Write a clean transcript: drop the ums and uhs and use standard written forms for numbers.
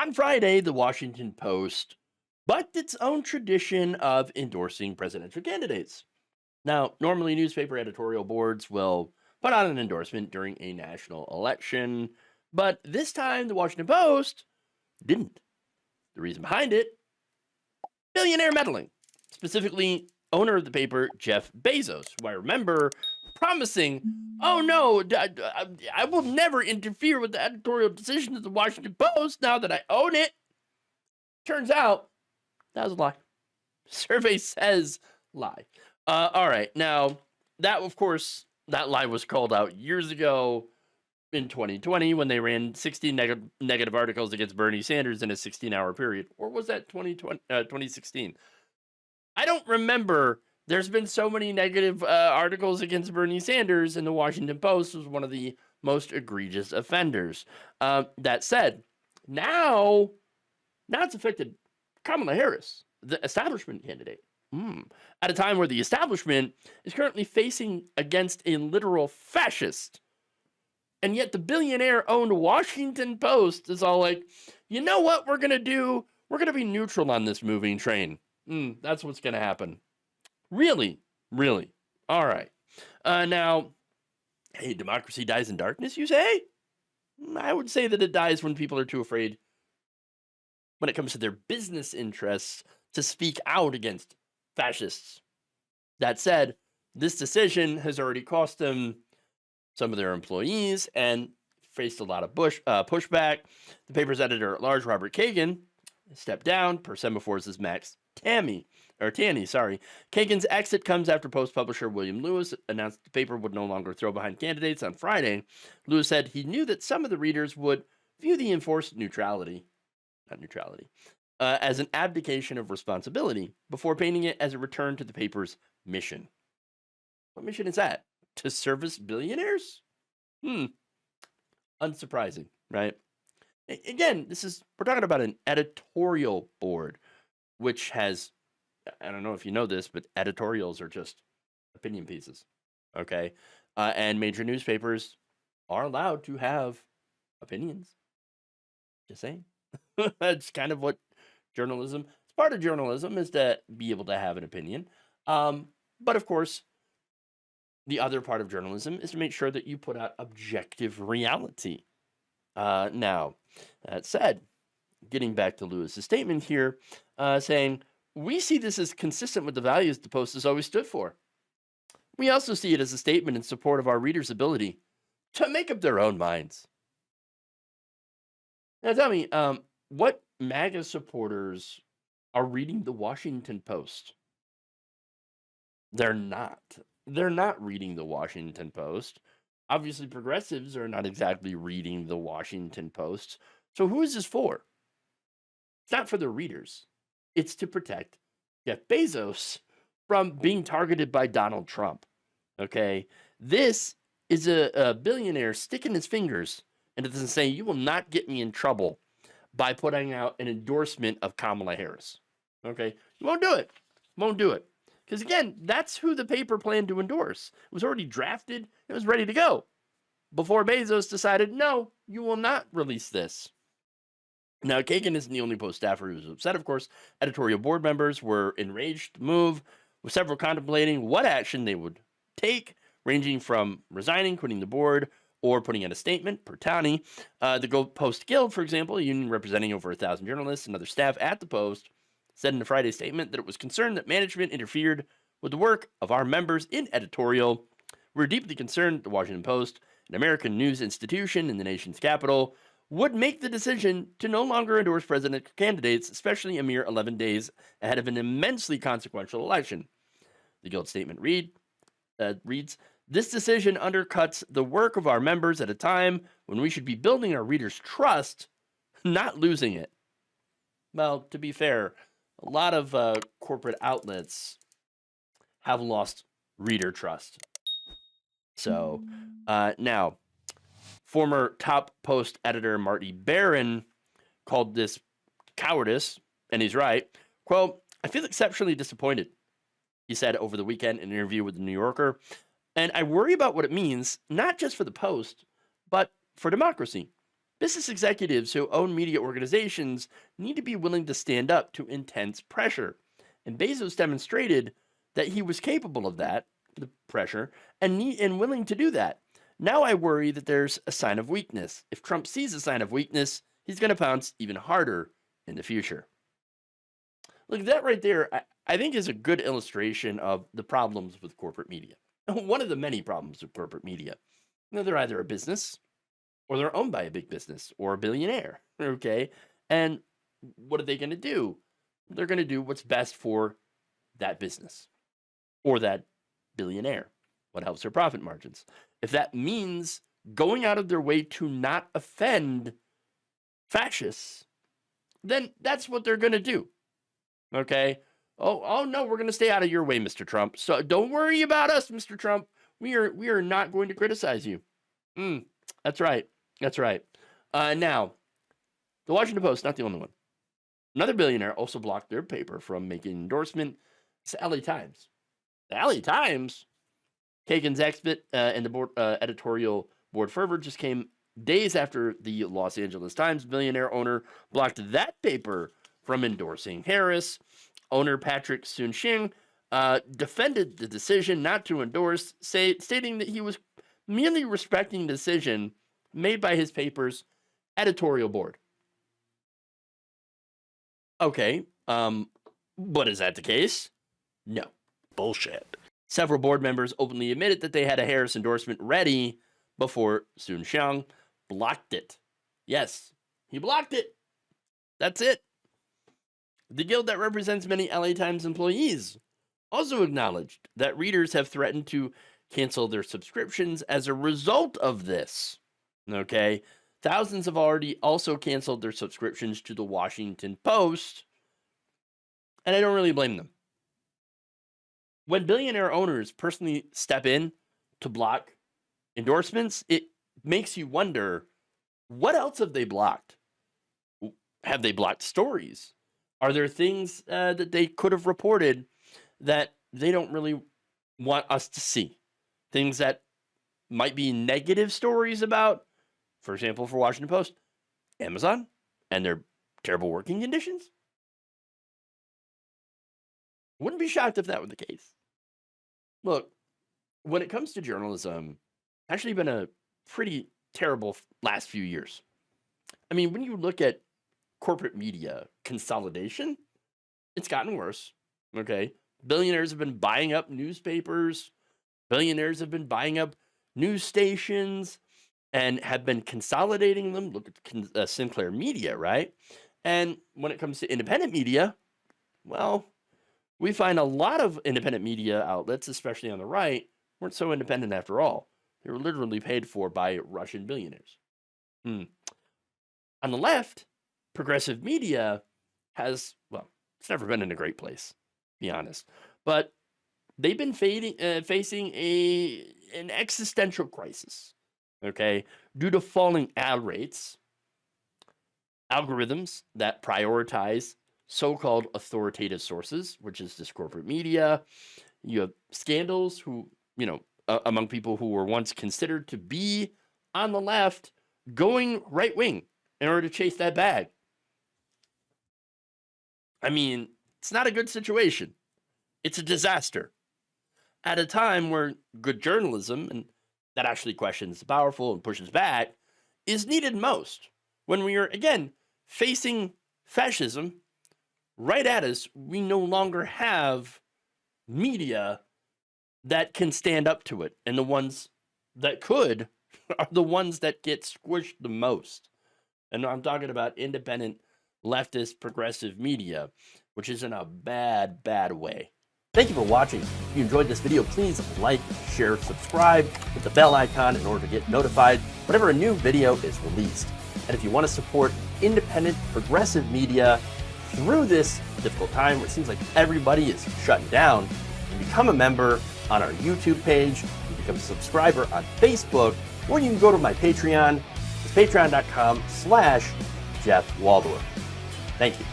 On Friday, the Washington Post bucked its own tradition of endorsing presidential candidates. Now, normally newspaper editorial boards will put out an endorsement during a national election, but this time the Washington Post didn't. The reason behind it, billionaire meddling. Specifically, owner of the paper, Jeff Bezos, who I remember promising, oh no, I will never interfere with the editorial decision of the Washington Post now that I own it. Turns out that was a lie. Survey says lie. All right. Now, that, of course, that lie was called out years ago in 2020 when they ran 16 negative articles against Bernie Sanders in a 16-hour period. Or was that 2016? I don't remember. There's been so many negative articles against Bernie Sanders, and the Washington Post was one of the most egregious offenders. That said, now it's affected Kamala Harris, the establishment candidate. At a time where the establishment is currently facing against a literal fascist. And yet the billionaire-owned Washington Post is all like, you know what we're going to do? We're going to be neutral on this moving train. That's what's going to happen. Really? Really? All right. Now, hey, democracy dies in darkness, you say? I would say that it dies when people are too afraid when it comes to their business interests to speak out against fascists. That said, this decision has already cost them some of their employees and faced a lot of pushback. The paper's editor at large, Robert Kagan, stepped down per Semaphores' Max Tanny. Kagan's exit comes after Post publisher William Lewis announced the paper would no longer throw behind candidates on Friday. Lewis said he knew that some of the readers would view the enforced as an abdication of responsibility before painting it as a return to the paper's mission. What mission is that? To service billionaires? Unsurprising, right? Again, we're talking about an editorial board, which has, I don't know if you know this, but editorials are just opinion pieces, okay? And major newspapers are allowed to have opinions. Just saying. That's kind of what journalism, it's part of journalism is to be able to have an opinion. But of course, the other part of journalism is to make sure that you put out objective reality. Now, that said, getting back to Lewis's statement here, saying, we see this as consistent with the values the Post has always stood for. We also see it as a statement in support of our readers' ability to make up their own minds. Now tell me, what MAGA supporters are reading the Washington Post? They're not. They're not reading the Washington Post. Obviously, progressives are not exactly reading the Washington Post. So who is this for? It's not for the readers. It's to protect Jeff Bezos from being targeted by Donald Trump. Okay? This is a billionaire sticking his fingers into this and saying, you will not get me in trouble by putting out an endorsement of Kamala Harris. Okay? You won't do it. Won't do it. Because again, that's who the paper planned to endorse. It was already drafted. It was ready to go. Before Bezos decided, no, you will not release this. Now, Kagan isn't the only Post staffer who was upset, of course. Editorial board members were enraged to move, with several contemplating what action they would take, ranging from resigning, quitting the board, or putting out a statement per Tanny. The Post Guild, for example, a union representing over 1,000 journalists and other staff at the Post, said in a Friday statement that it was concerned that management interfered with the work of our members in editorial. We're deeply concerned the Washington Post, an American news institution in the nation's capital, would make the decision to no longer endorse presidential candidates, especially a mere 11 days ahead of an immensely consequential election. The Guild statement reads, this decision undercuts the work of our members at a time when we should be building our readers' trust, not losing it. Well, to be fair, a lot of corporate outlets have lost reader trust. So now, former top Post editor Marty Barron called this cowardice, and he's right. Quote, I feel exceptionally disappointed, he said over the weekend in an interview with the New Yorker, and I worry about what it means, not just for the Post, but for democracy. Business executives who own media organizations need to be willing to stand up to intense pressure. And Bezos demonstrated that he was capable of that, the pressure, and willing to do that. Now I worry that there's a sign of weakness. If Trump sees a sign of weakness, he's going to pounce even harder in the future. Look, that right there, I think is a good illustration of the problems with corporate media. One of the many problems with corporate media. They're either a business or they're owned by a big business or a billionaire. Okay. And what are they going to do? They're going to do what's best for that business or that billionaire, what helps their profit margins. If that means going out of their way to not offend fascists, then that's what they're going to do. Okay. Oh no, we're going to stay out of your way, Mr. Trump. So don't worry about us, Mr. Trump. We are not going to criticize you. That's right. That's right. Now, the Washington Post, not the only one. Another billionaire also blocked their paper from making an endorsement. It's the LA Times. The LA Times, Kagan's exit and the editorial board fervor just came days after the Los Angeles Times billionaire owner blocked that paper from endorsing Harris. Owner Patrick Soon-Shiong defended the decision not to endorse, stating that he was merely respecting the decision made by his paper's editorial board. Okay, but is that the case? No. Bullshit. Several board members openly admitted that they had a Harris endorsement ready before Soon-Shiong blocked it. Yes, he blocked it. That's it. The guild that represents many LA Times employees also acknowledged that readers have threatened to cancel their subscriptions as a result of this. Okay, thousands have already also canceled their subscriptions to the Washington Post, and I don't really blame them. When billionaire owners personally step in to block endorsements, it makes you wonder, what else have they blocked? Have they blocked stories? Are there things that they could have reported that they don't really want us to see? Things that might be negative stories about, for example, for Washington Post, Amazon and their terrible working conditions? Wouldn't be shocked if that were the case. Look, when it comes to journalism, actually been a pretty terrible last few years. I mean, when you look at corporate media consolidation, it's gotten worse. Okay. Billionaires have been buying up newspapers. Billionaires have been buying up news stations and have been consolidating them. Look at Sinclair Media, right? And when it comes to independent media, well, we find a lot of independent media outlets, especially on the right, weren't so independent after all. They were literally paid for by Russian billionaires. On the left, progressive media has, well, it's never been in a great place, to be honest. But they've been facing an existential crisis, okay, due to falling ad rates, algorithms that prioritize so-called authoritative sources, which is this corporate media. You have scandals who, among people who were once considered to be on the left, going right-wing in order to chase that bag. I mean, it's not a good situation. It's a disaster. At a time where good journalism, and that actually questions the powerful and pushes back, is needed most. When we are, again, facing fascism right at us, we no longer have media that can stand up to it. And the ones that could are the ones that get squished the most. And I'm talking about independent, leftist, progressive media, which is in a bad, bad way. Thank you for watching. If you enjoyed this video, please like, share, subscribe, hit the bell icon in order to get notified whenever a new video is released. And if you want to support independent, progressive media through this difficult time where it seems like everybody is shutting down, you can become a member on our YouTube page, you can become a subscriber on Facebook, or you can go to my Patreon. It's patreon.com/Jeff Waldorf. Thank you.